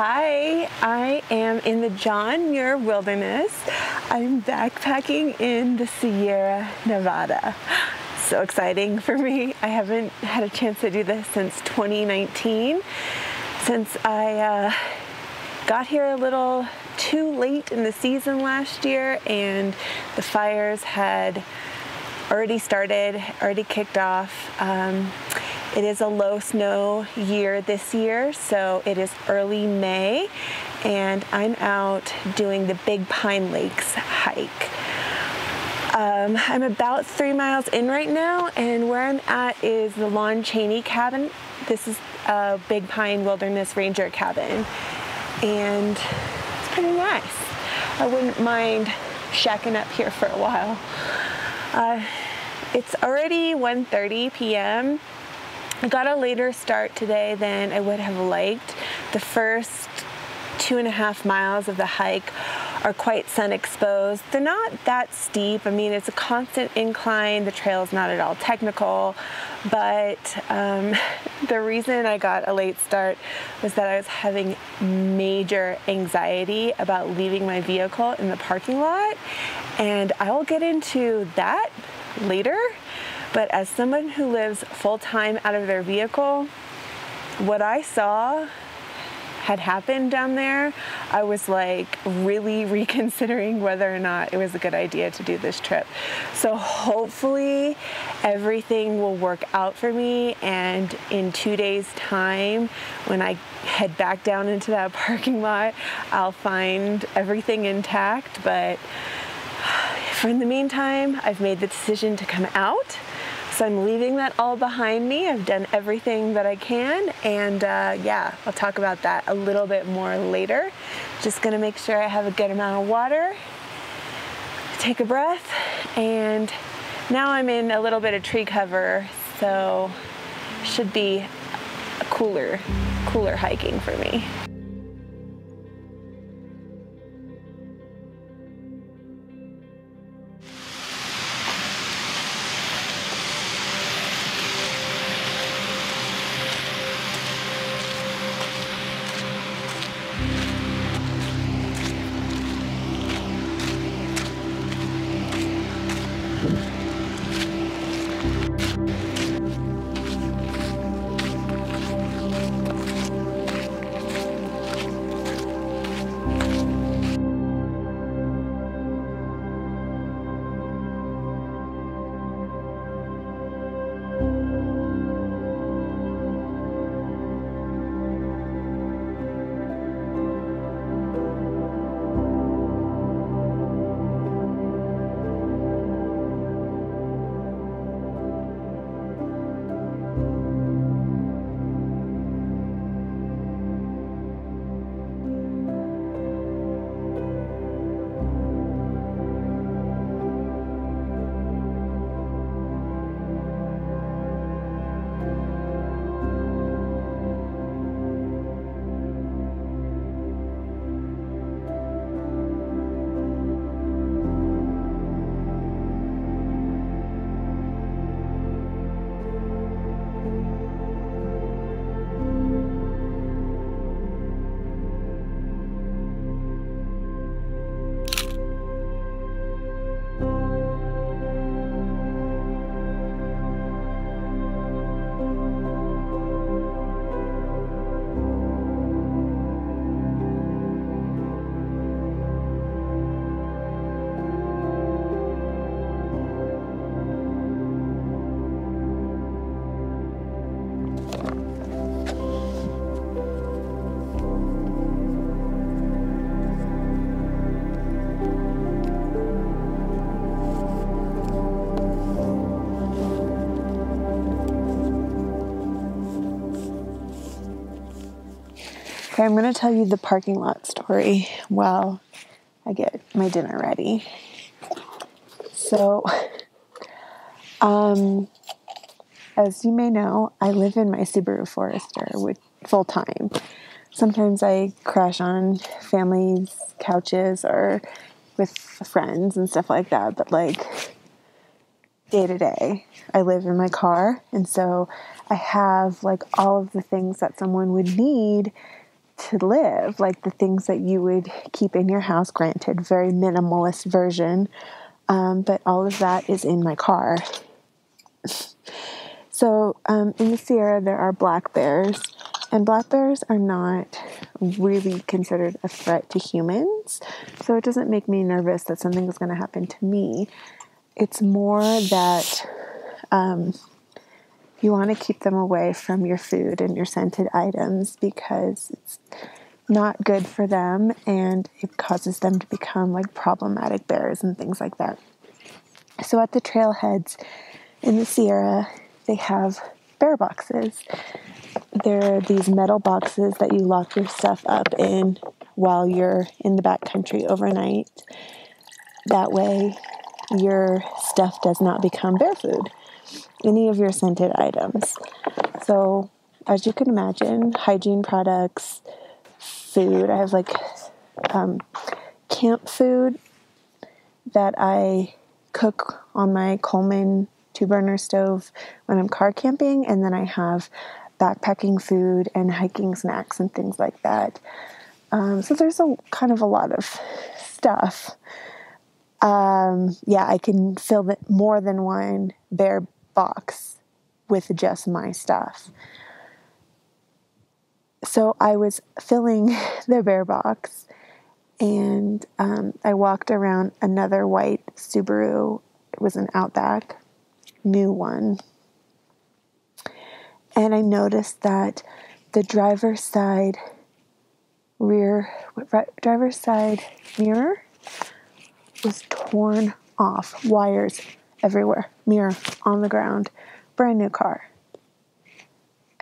Hi, I am in the Muir Wilderness. I'm backpacking in the Sierra Nevada. So exciting for me. I haven't had a chance to do this since 2019, since I got here a little too late in the season last year and the fires had already kicked off. It is a low snow year this year, so it is early May, and I'm out doing the Big Pine Lakes hike. I'm about 3 miles in right now, and where I'm at is the Lon Chaney Cabin. This is a Big Pine Wilderness Ranger cabin, and it's pretty nice. I wouldn't mind shacking up here for a while. It's already 1:30 p.m. I got a later start today than I would have liked. The first 2.5 miles of the hike are quite sun exposed. They're not that steep. I mean, it's a constant incline. The trail is not at all technical, but the reason I got a late start was that I was having major anxiety about leaving my vehicle in the parking lot, and I will get into that later. But as someone who lives full-time out of their vehicle, what I saw had happened down there, I was like really reconsidering whether or not it was a good idea to do this trip. So hopefully everything will work out for me, and in 2 days' time, when I head back down into that parking lot, I'll find everything intact. But for in the meantime, I've made the decision to come out. So I'm leaving that all behind me. I've done everything that I can, and yeah, I'll talk about that a little bit more later. Just gonna make sure I have a good amount of water, take a breath, and now I'm in a little bit of tree cover, so should be a cooler hiking for me. Okay, I'm going to tell you the parking lot story while I get my dinner ready. So, as you may know, I live in my Subaru Forester full time. Sometimes I crash on families' couches or with friends and stuff like that, but like day to day, I live in my car, and so I have like all of the things that someone would need to live, like the things that you would keep in your house, granted, very minimalist version. But all of that is in my car. So in the Sierra, there are black bears, and black bears are not really considered a threat to humans. So it doesn't make me nervous that something is going to happen to me. It's more that you want to keep them away from your food and your scented items because it's not good for them and it causes them to become like problematic bears and things like that. So at the trailheads in the Sierra, they have bear boxes. They're these metal boxes that you lock your stuff up in while you're in the backcountry overnight. That way, your stuff does not become bear food, any of your scented items. So, as you can imagine, hygiene products, food. I have like camp food that I cook on my Coleman 2-burner stove when I'm car camping, and then I have backpacking food and hiking snacks and things like that. So there's a kind of a lot of stuff. I can fill more than one bear box with just my stuff. So I was filling the bear box, and I walked around another white Subaru. It was an Outback, new one. And I noticed that the driver's side mirror was torn off. Wires everywhere. Mirror on the ground. Brand new car.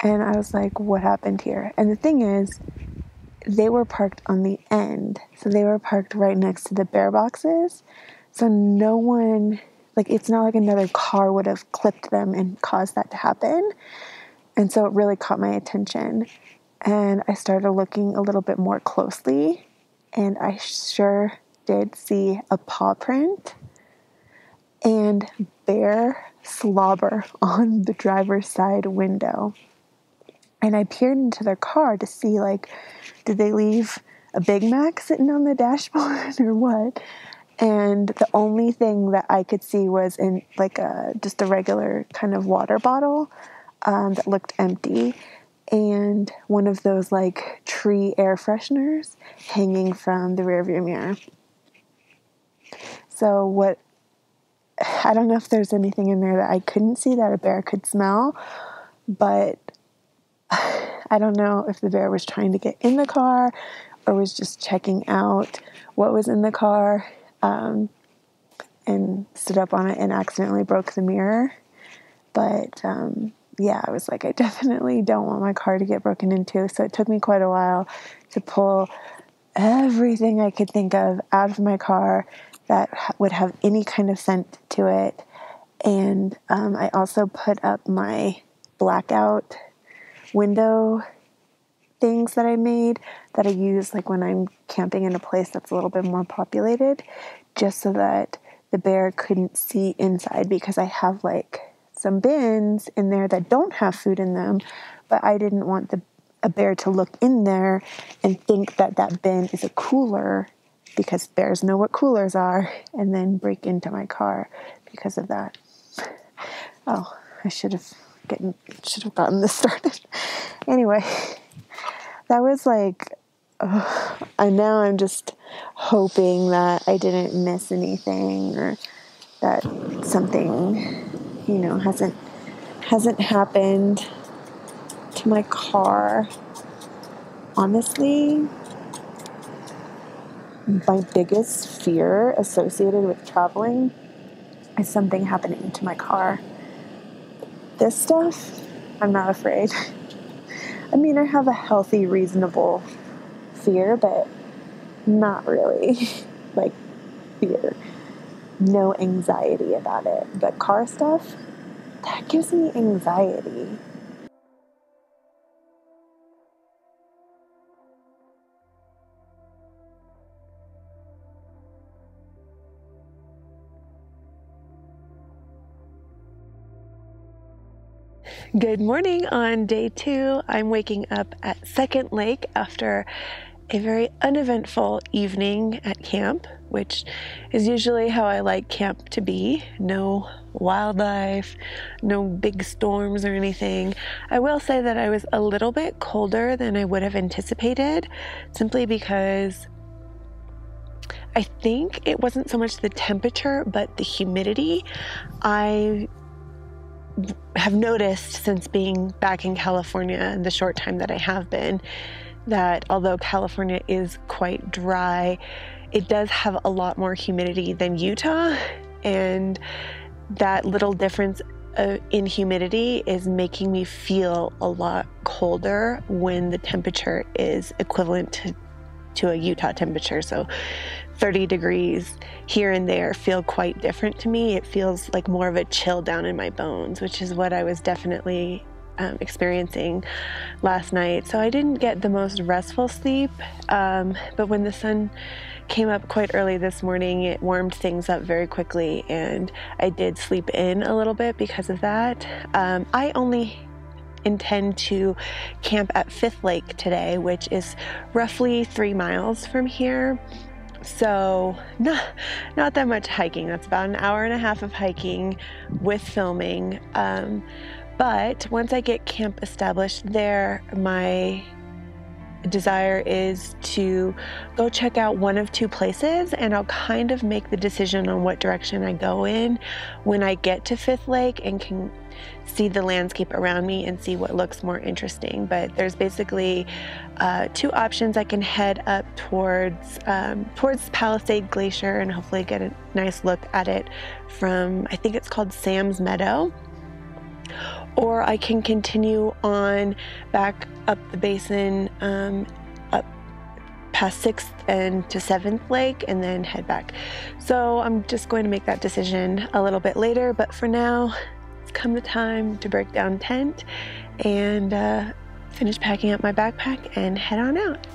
And I was like, what happened here? And the thing is, they were parked on the end. So they were parked right next to the bear boxes. So no one, like, it's not like another car would have clipped them and caused that to happen. And so it really caught my attention. And I started looking a little bit more closely. And I sure did see a paw print and bear slobber on the driver's side window. And I peered into their car to see, like, did they leave a Big Mac sitting on the dashboard or what? And the only thing that I could see was in like just a regular kind of water bottle that looked empty, and one of those like tree air fresheners hanging from the rearview mirror. So I don't know if there's anything in there that I couldn't see that a bear could smell, but I don't know if the bear was trying to get in the car or was just checking out what was in the car, and stood up on it and accidentally broke the mirror. But I was like, I definitely don't want my car to get broken into. So it took me quite a while to pull everything I could think of out of my car that would have any kind of scent to it. And I also put up my blackout window things that I made that I use like when I'm camping in a place that's a little bit more populated, just so that the bear couldn't see inside, because I have like some bins in there that don't have food in them, but I didn't want a bear to look in there and think that that bin is a cooler, because bears know what coolers are, and then break into my car because of that. Oh, I should have gotten this started. Anyway, that was like, and now I'm just hoping that I didn't miss anything, or that something, hasn't happened to my car. Honestly, my biggest fear associated with traveling is something happening to my car. This stuff, I'm not afraid. I mean, I have a healthy, reasonable fear, but not really like fear. No anxiety about it. But car stuff, that gives me anxiety. Good morning on day 2. I'm waking up at Second Lake after a very uneventful evening at camp, which is usually how I like camp to be. No wildlife, no big storms or anything. I will say that I was a little bit colder than I would have anticipated, simply because I think it wasn't so much the temperature, but the humidity. I have noticed since being back in California and the short time that I have been, that although California is quite dry, it does have a lot more humidity than Utah, and that little difference in humidity is making me feel a lot colder when the temperature is equivalent to a Utah temperature. So 30 degrees here and there feel quite different to me. It feels like more of a chill down in my bones, which is what I was definitely experiencing last night. So I didn't get the most restful sleep, but when the sun came up quite early this morning, it warmed things up very quickly, and I did sleep in a little bit because of that. I only intend to camp at Fifth Lake today, which is roughly 3 miles from here. So not that much hiking. That's about an hour and a half of hiking with filming. But once I get camp established there, my desire is to go check out one of 2 places, and I'll kind of make the decision on what direction I go in when I get to Fifth Lake and can see the landscape around me and see what looks more interesting. But there's basically 2 options. I can head up towards Palisade Glacier and hopefully get a nice look at it from, I think it's called Sam's Meadow. Or I can continue on back up the basin, up past 6th and to 7th Lake, and then head back. So I'm just going to make that decision a little bit later, but for now, it's come the time to break down tent and finish packing up my backpack and head on out.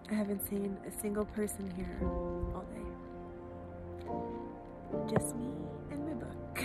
I haven't seen a single person here all day. Just me and my book.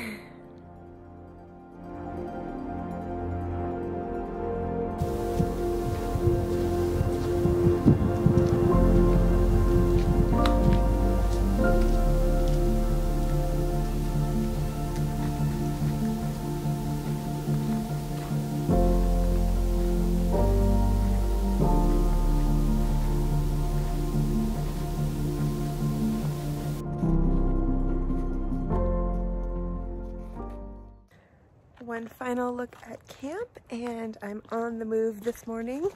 One final look at camp, and I'm on the move this morning.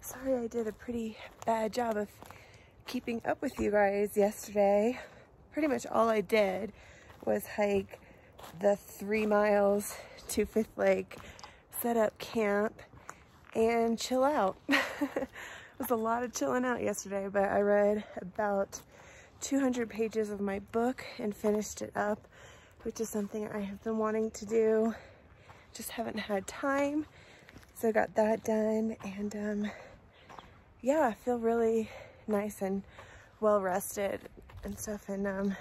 Sorry I did a pretty bad job of keeping up with you guys yesterday. Pretty much all I did was hike the 3 miles to Fifth Lake, set up camp, and chill out. It was a lot of chilling out yesterday, but I read about 200 pages of my book and finished it up which is something I have been wanting to do. Just haven't had time. So I got that done, and yeah, I feel really nice and well rested and stuff. And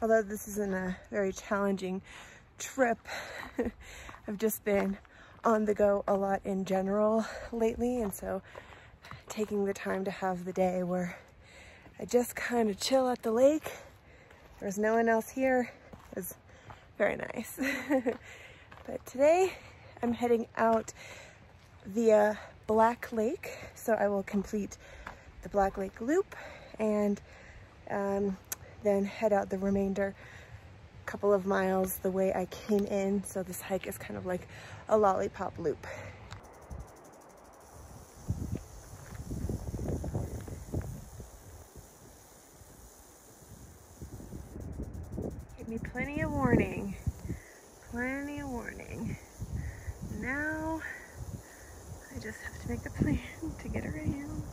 although this isn't a very challenging trip, I've just been on the go a lot in general lately, and so taking the time to have the day where I just kind of chill at the lake, there's no one else here, is very nice. But today I'm heading out via Black Lake, so I will complete the Black Lake loop and then head out the remainder couple of miles the way I came in. So this hike is kind of like a lollipop loop. Gave me plenty of warning. Plenty of warning. Now I just have to make a plan to get around.